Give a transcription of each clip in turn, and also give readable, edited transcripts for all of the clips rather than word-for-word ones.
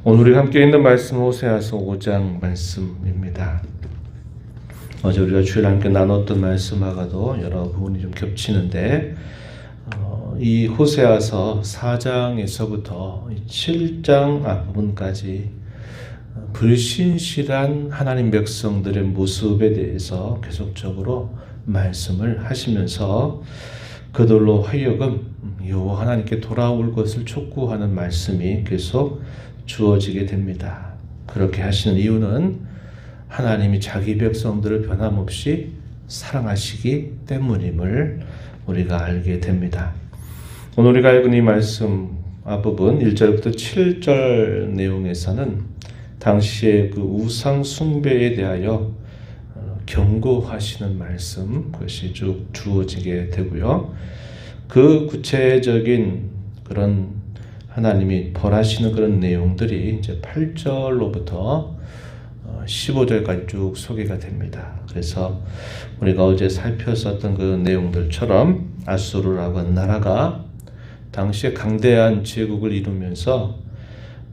오늘 우리 함께 있는 말씀 호세아서 5장 말씀입니다. 어제 우리가 주일 함께 나눴던 말씀하고도 여러 부분이 좀 겹치는데 이 호세아서 4장에서부터 7장 앞부분까지 불신실한 하나님 백성들의 모습에 대해서 계속적으로 말씀을 하시면서 그들로 하여금 여호와 하나님께 돌아올 것을 촉구하는 말씀이 계속 주어지게 됩니다. 그렇게 하시는 이유는 하나님이 자기 백성들을 변함없이 사랑하시기 때문임을 우리가 알게 됩니다. 오늘 우리가 읽은 이 말씀 앞부분 1절부터 7절 내용에서는 당시의 그 우상 숭배에 대하여 경고하시는 말씀, 그것이 쭉 주어지게 되고요. 그 구체적인 그런 하나님이 벌하시는 그런 내용들이 이제 8절로부터 15절까지 쭉 소개가 됩니다. 그래서 우리가 어제 살폈었던 그 내용들처럼 아수르라고 하는 나라가 당시에 강대한 제국을 이루면서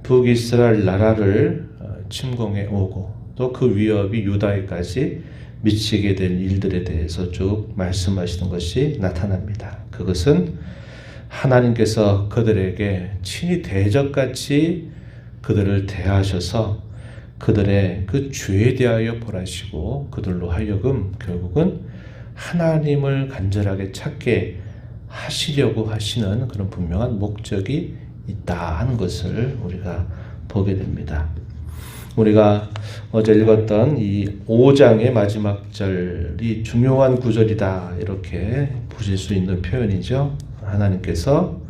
북이스라엘 나라를 침공해 오고 또 그 위협이 유다에까지 미치게 될 일들에 대해서 쭉 말씀하시는 것이 나타납니다. 그것은 하나님께서 그들에게 친히 대적같이 그들을 대하셔서 그들의 그 죄에 대하여 벌하시고 그들로 하여금 결국은 하나님을 간절하게 찾게 하시려고 하시는 그런 분명한 목적이 있다 하는 것을 우리가 보게 됩니다. 우리가 어제 읽었던 이 5장의 마지막 절이 중요한 구절이다 이렇게 보실 수 있는 표현이죠. 하나님께서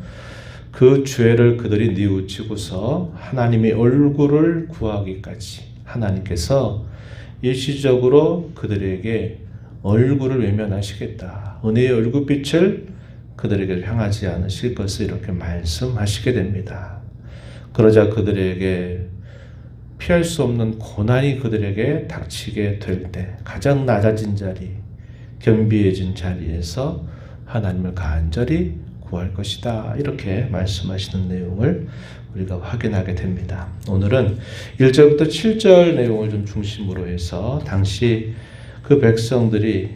그 죄를 그들이 뉘우치고서 하나님의 얼굴을 구하기까지 하나님께서 일시적으로 그들에게 얼굴을 외면하시겠다. 은혜의 얼굴빛을 그들에게 향하지 않으실 것을 이렇게 말씀하시게 됩니다. 그러자 그들에게 피할 수 없는 고난이 그들에게 닥치게 될 때 가장 낮아진 자리, 겸비해진 자리에서 하나님을 간절히 구할 것이다. 이렇게 말씀하시는 내용을 우리가 확인하게 됩니다. 오늘은 1절부터 7절 내용을 좀 중심으로 해서 당시 그 백성들이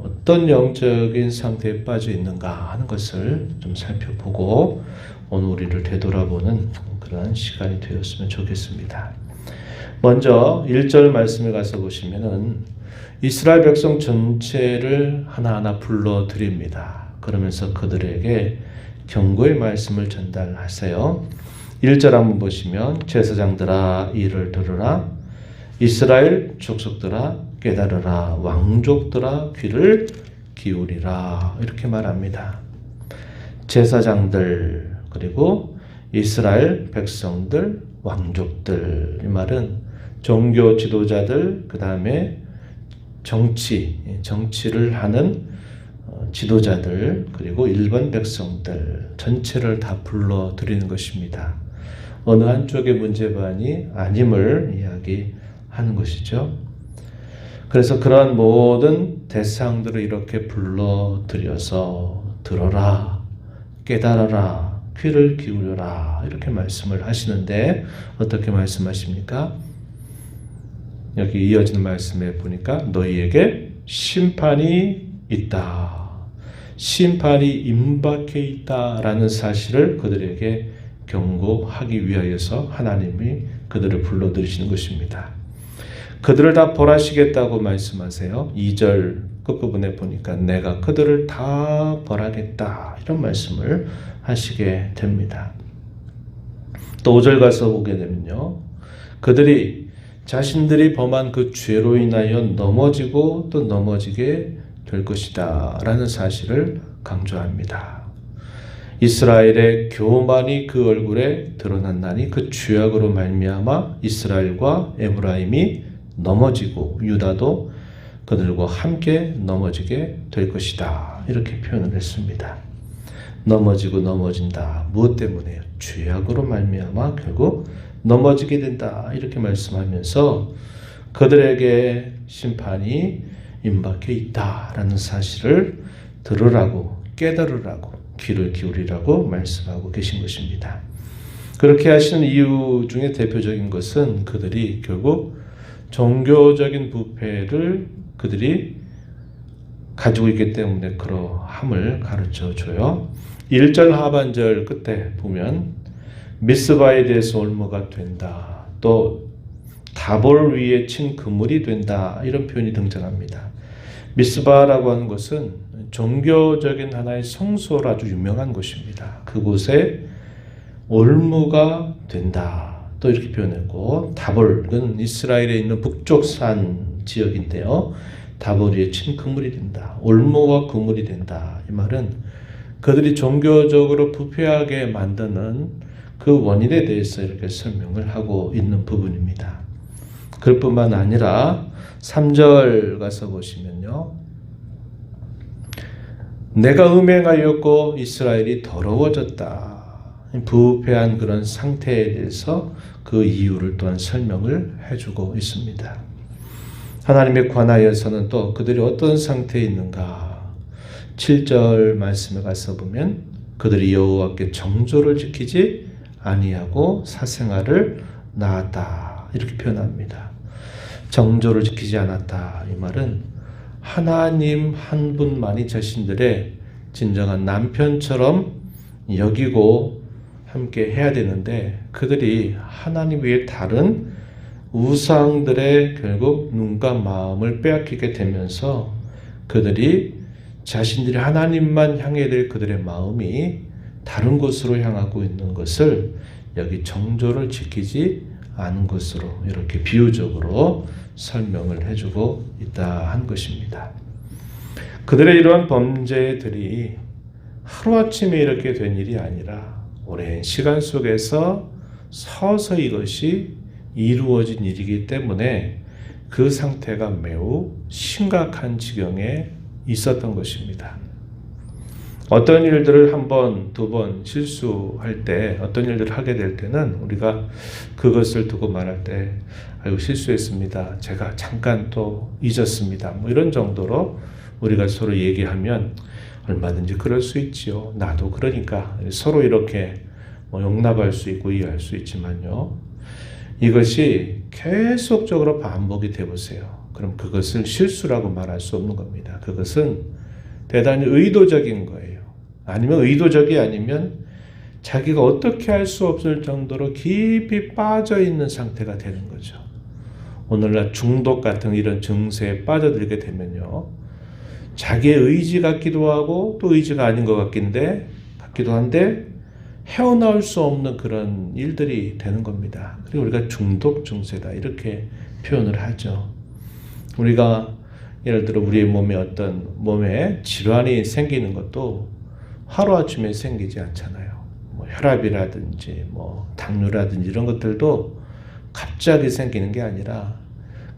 어떤 영적인 상태에 빠져 있는가 하는 것을 좀 살펴보고 오늘 우리를 되돌아보는 그런 시간이 되었으면 좋겠습니다. 먼저 1절 말씀에 가서 보시면은 이스라엘 백성 전체를 하나하나 불러드립니다. 그러면서 그들에게 경고의 말씀을 전달하세요. 1절 한번 보시면 제사장들아 이를 들으라 이스라엘 족속들아 깨달으라 왕족들아 귀를 기울이라 이렇게 말합니다. 제사장들 그리고 이스라엘 백성들 왕족들 이 말은 종교 지도자들 그 다음에 정치를 하는 지도자들 그리고 일반 백성들 전체를 다 불러들이는 것입니다. 어느 한쪽의 문제반이 아님을 이야기하는 것이죠. 그래서 그러한 모든 대상들을 이렇게 불러들여서 들어라, 깨달아라, 귀를 기울여라 이렇게 말씀을 하시는데 어떻게 말씀하십니까? 여기 이어지는 말씀에 보니까 너희에게 심판이 있다. 심판이 임박해 있다라는 사실을 그들에게 경고하기 위하여서 하나님이 그들을 불러들이시는 것입니다. 그들을 다 벌하시겠다고 말씀하세요. 2절 끝부분에 보니까 내가 그들을 다 벌하겠다 이런 말씀을 하시게 됩니다. 또 5절 가서 보게 되면요. 그들이 자신들이 범한 그 죄로 인하여 넘어지고 또 넘어지게 될 것이다 라는 사실을 강조합니다. 이스라엘의 교만이 그 얼굴에 드러난다니 그 죄악으로 말미암아 이스라엘과 에브라임이 넘어지고 유다도 그들과 함께 넘어지게 될 것이다 이렇게 표현을 했습니다. 넘어지고 넘어진다. 무엇 때문에요? 죄악으로 말미암아 결국 넘어지게 된다 이렇게 말씀하면서 그들에게 심판이 임박해 있다라는 사실을 들으라고 깨달으라고 귀를 기울이라고 말씀하고 계신 것입니다. 그렇게 하시는 이유 중에 대표적인 것은 그들이 결국 종교적인 부패를 그들이 가지고 있기 때문에 그러함을 가르쳐 줘요. 1절 하반절 끝에 보면 미스바에 대해서 올무가 된다. 또 다볼 위에 친 그물이 된다. 이런 표현이 등장합니다. 미스바라고 하는 것은 종교적인 하나의 성소로 아주 유명한 곳입니다. 그곳에 올무가 된다. 또 이렇게 표현했고, 다볼은 이스라엘에 있는 북쪽 산 지역인데요. 다볼 위에 친 그물이 된다. 올무와 그물이 된다. 이 말은 그들이 종교적으로 부패하게 만드는 그 원인에 대해서 이렇게 설명을 하고 있는 부분입니다. 그럴 뿐만 아니라 3절 가서 보시면요. 내가 음행하였고 이스라엘이 더러워졌다. 부패한 그런 상태에 대해서 그 이유를 또한 설명을 해주고 있습니다. 하나님에 관하여서는 또 그들이 어떤 상태에 있는가. 7절 말씀에 가서 보면 그들이 여호와께 정조를 지키지 아니하고 사생활을 낳았다. 이렇게 표현합니다. 정조를 지키지 않았다. 이 말은 하나님 한 분만이 자신들의 진정한 남편처럼 여기고 함께 해야 되는데 그들이 하나님 외에 다른 우상들의 결국 눈과 마음을 빼앗기게 되면서 그들이 자신들이 하나님만 향해야 될 그들의 마음이 다른 곳으로 향하고 있는 것을 여기 정조를 지키지 않은 것으로 이렇게 비유적으로 설명을 해주고 있다 한 것입니다. 그들의 이러한 범죄들이 하루아침에 이렇게 된 일이 아니라 오랜 시간 속에서 서서히 이것이 이루어진 일이기 때문에 그 상태가 매우 심각한 지경에 있었던 것입니다. 어떤 일들을 한 번, 두 번 실수할 때, 어떤 일들을 하게 될 때는 우리가 그것을 두고 말할 때, 아이고, 실수했습니다. 제가 잠깐 또 잊었습니다. 뭐 이런 정도로 우리가 서로 얘기하면 얼마든지 그럴 수 있지요. 나도 그러니까. 서로 이렇게 용납할 수 있고 이해할 수 있지만요. 이것이 계속적으로 반복이 되보세요. 그럼 그것을 실수라고 말할 수 없는 겁니다. 그것은 대단히 의도적인 거예요. 아니면 의도적이 아니면 자기가 어떻게 할 수 없을 정도로 깊이 빠져 있는 상태가 되는 거죠. 오늘날 중독 같은 이런 증세에 빠져들게 되면요. 자기의 의지 같기도 하고 또 의지가 아닌 것 같기도 한데 헤어나올 수 없는 그런 일들이 되는 겁니다. 그리고 우리가 중독 증세다 이렇게 표현을 하죠. 우리가 예를 들어 우리의 몸에 질환이 생기는 것도 하루아침에 생기지 않잖아요. 혈압이라든지 당뇨라든지 이런 것들도 갑자기 생기는 게 아니라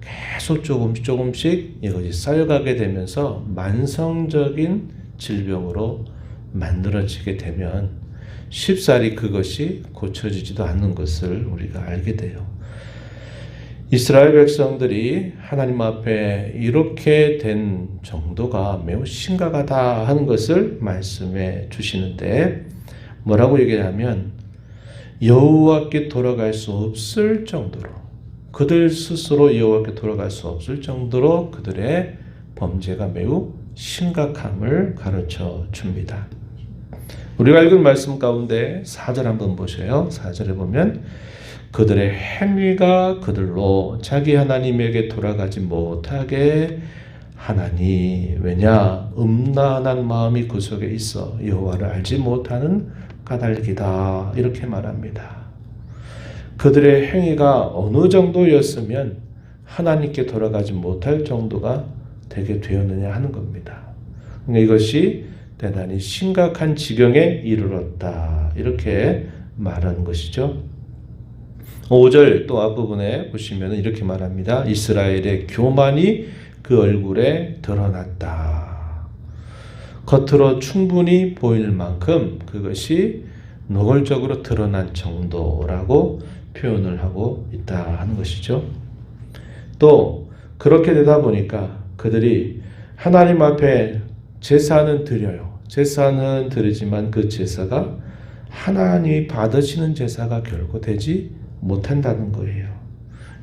계속 조금씩 이것이 쌓여가게 되면서 만성적인 질병으로 만들어지게 되면 쉽사리 그것이 고쳐지지도 않는 것을 우리가 알게 돼요. 이스라엘 백성들이 하나님 앞에 이렇게 된 정도가 매우 심각하다 하는 것을 말씀해 주시는데 뭐라고 얘기하냐면 여호와께 돌아갈 수 없을 정도로 그들 스스로 여호와께 돌아갈 수 없을 정도로 그들의 범죄가 매우 심각함을 가르쳐 줍니다. 우리가 읽은 말씀 가운데 4절 한번 보세요. 4절에 보면 그들의 행위가 그들로 자기 하나님에게 돌아가지 못하게 하나니 왜냐 음란한 마음이 그 속에 있어 여호와를 알지 못하는 까닭이다 이렇게 말합니다. 그들의 행위가 어느 정도였으면 하나님께 돌아가지 못할 정도가 되게 되었느냐 하는 겁니다. 그러니까 이것이 대단히 심각한 지경에 이르렀다 이렇게 말하는 것이죠. 5절 또 앞부분에 보시면 이렇게 말합니다. 이스라엘의 교만이 그 얼굴에 드러났다. 겉으로 충분히 보일 만큼 그것이 노골적으로 드러난 정도라고 표현을 하고 있다 하는 것이죠. 또 그렇게 되다 보니까 그들이 하나님 앞에 제사는 드려요. 제사는 드리지만 그 제사가 하나님이 받으시는 제사가 결코 되지 못한다는 거예요.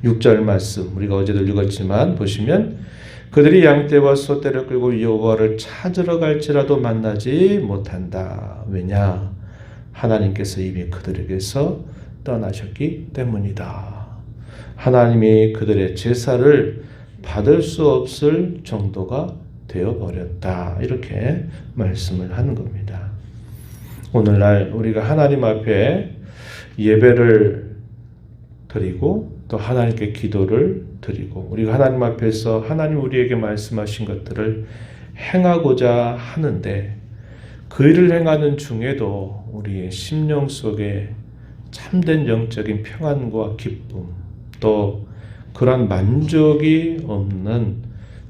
6절 말씀 우리가 어제도 읽었지만 보시면 그들이 양떼와 소떼를 끌고 여호와를 찾으러 갈지라도 만나지 못한다. 왜냐? 하나님께서 이미 그들에게서 떠나셨기 때문이다. 하나님이 그들의 제사를 받을 수 없을 정도가 되어버렸다. 이렇게 말씀을 하는 겁니다. 오늘날 우리가 하나님 앞에 예배를 드리고 또 하나님께 기도를 드리고 우리가 하나님 앞에서 하나님 우리에게 말씀하신 것들을 행하고자 하는데 그 일을 행하는 중에도 우리의 심령 속에 참된 영적인 평안과 기쁨 또 그런 만족이 없는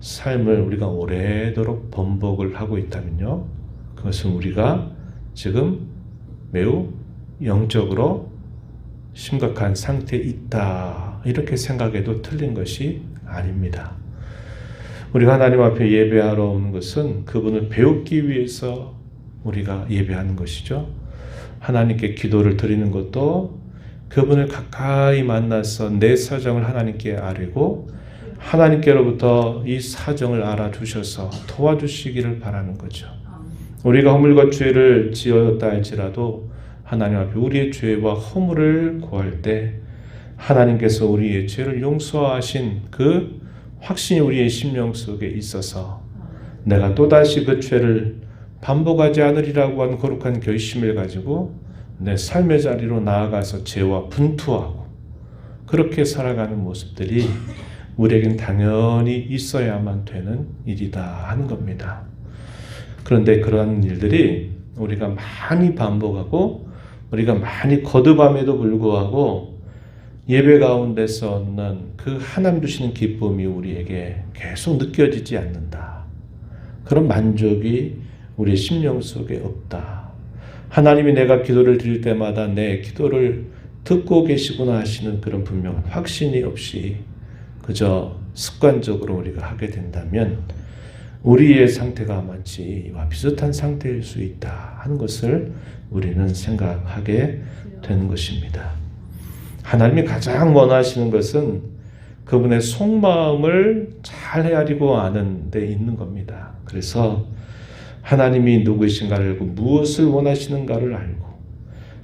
삶을 우리가 오래도록 번복을 하고 있다면요. 그것은 우리가 지금 매우 영적으로 심각한 상태에 있다. 이렇게 생각해도 틀린 것이 아닙니다. 우리가 하나님 앞에 예배하러 오는 것은 그분을 배우기 위해서 우리가 예배하는 것이죠. 하나님께 기도를 드리는 것도 그분을 가까이 만나서 내 사정을 하나님께 아뢰고 하나님께로부터 이 사정을 알아주셔서 도와주시기를 바라는 거죠. 우리가 허물과 죄를 지었다 할지라도 하나님 앞에 우리의 죄와 허물을 구할 때 하나님께서 우리의 죄를 용서하신 그 확신이 우리의 심령 속에 있어서 내가 또다시 그 죄를 반복하지 않으리라고 하는 거룩한 결심을 가지고 내 삶의 자리로 나아가서 죄와 분투하고 그렇게 살아가는 모습들이 우리에겐 당연히 있어야만 되는 일이다 하는 겁니다. 그런데 그러한 일들이 우리가 많이 반복하고 우리가 많이 거듭함에도 불구하고 예배 가운데서 얻는 그 하나님 주시는 기쁨이 우리에게 계속 느껴지지 않는다. 그런 만족이 우리의 심령 속에 없다. 하나님이 내가 기도를 드릴 때마다 내 기도를 듣고 계시구나 하시는 그런 분명한 확신이 없이 그저 습관적으로 우리가 하게 된다면 우리의 상태가 마치 이와 비슷한 상태일 수 있다 하는 것을 우리는 생각하게 되는 것입니다. 하나님이 가장 원하시는 것은 그분의 속마음을 잘 헤아리고 아는 데 있는 겁니다. 그래서 하나님이 누구이신가를 알고 무엇을 원하시는가를 알고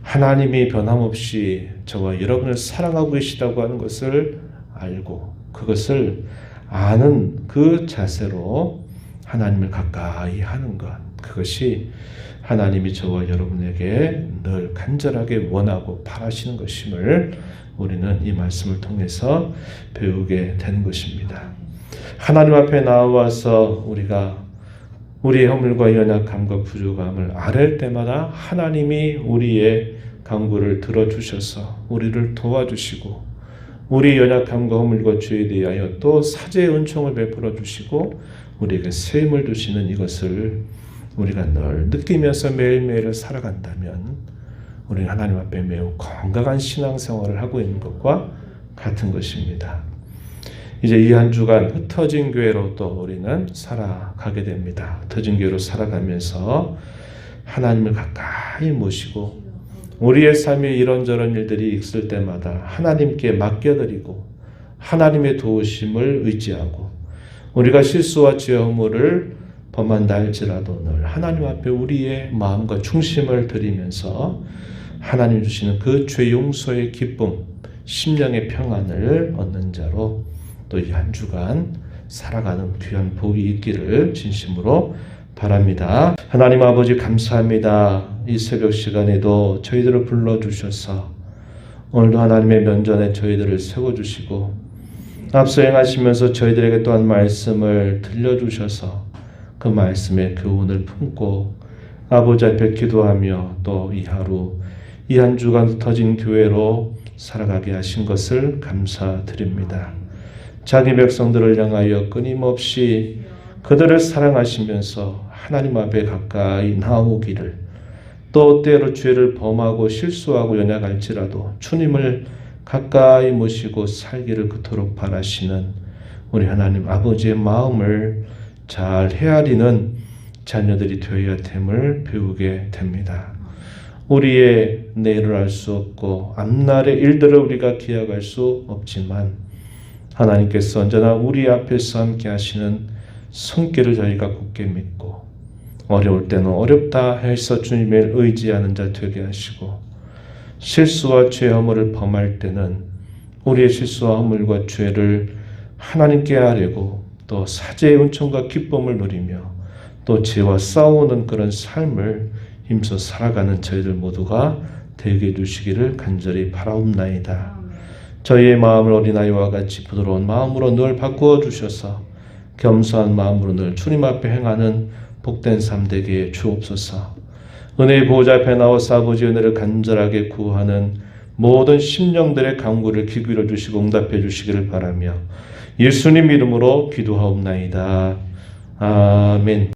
하나님이 변함없이 저와 여러분을 사랑하고 계시다고 하는 것을 알고 그것을 아는 그 자세로 하나님을 가까이 하는 것, 그것이 하나님이 저와 여러분에게 늘 간절하게 원하고 바라시는 것임을 우리는 이 말씀을 통해서 배우게 되는 것입니다. 하나님 앞에 나와서 우리가 우리의 허물과 연약함과 부족함을 아랠 때마다 하나님이 우리의 간구를 들어주셔서 우리를 도와주시고 우리 연약함과 허물과 죄에 대하여 또 사죄의 은총을 베풀어 주시고 우리에게 셈을 주시는 이것을 우리가 늘 느끼면서 매일매일을 살아간다면 우리는 하나님 앞에 매우 건강한 신앙생활을 하고 있는 것과 같은 것입니다. 이제 이 한 주간 흩어진 교회로 또 우리는 살아가게 됩니다. 흩어진 교회로 살아가면서 하나님을 가까이 모시고 우리의 삶에 이런저런 일들이 있을 때마다 하나님께 맡겨드리고 하나님의 도우심을 의지하고 우리가 실수와 죄와 허물을 범한다 할지라도 늘 하나님 앞에 우리의 마음과 중심을 드리면서 하나님 주시는 그 죄 용서의 기쁨, 심령의 평안을 얻는 자로 또 이 한 주간 살아가는 귀한 복이 있기를 진심으로 바랍니다. 하나님 아버지 감사합니다. 이 새벽 시간에도 저희들을 불러주셔서 오늘도 하나님의 면전에 저희들을 세워주시고 앞서 행하시면서 저희들에게 또한 말씀을 들려주셔서 그 말씀의 교훈을 품고 아버지 앞에 기도하며 또 이 하루 이 한 주간 흩어진 교회로 살아가게 하신 것을 감사드립니다. 자기 백성들을 향하여 끊임없이 그들을 사랑하시면서 하나님 앞에 가까이 나오기를 또 때로 죄를 범하고 실수하고 연약할지라도 주님을 가까이 모시고 살기를 그토록 바라시는 우리 하나님 아버지의 마음을 잘 헤아리는 자녀들이 되어야 됨을 배우게 됩니다. 우리의 내일을 알 수 없고 앞날의 일들을 우리가 기약할 수 없지만 하나님께서 언제나 우리 앞에서 함께 하시는 손길을 저희가 굳게 믿고 어려울 때는 어렵다 해서 주님을 의지하는 자 되게 하시고 실수와 죄 허물을 범할 때는 우리의 실수와 허물과 죄를 하나님께 아뢰고 또 사죄의 은총과 기쁨을 누리며 또 죄와 싸우는 그런 삶을 힘써 살아가는 저희들 모두가 되게 해주시기를 간절히 바라옵나이다. 저희의 마음을 어린아이와 같이 부드러운 마음으로 늘 바꾸어 주셔서 겸손한 마음으로 늘 주님 앞에 행하는 복된 삶 되게 주옵소서. 은혜의 보호자 앞에 나와서 아버지 은혜를 간절하게 구하는 모든 심령들의 간구를 귀 기울여 주시고 응답해 주시기를 바라며 예수님 이름으로 기도하옵나이다. 아멘.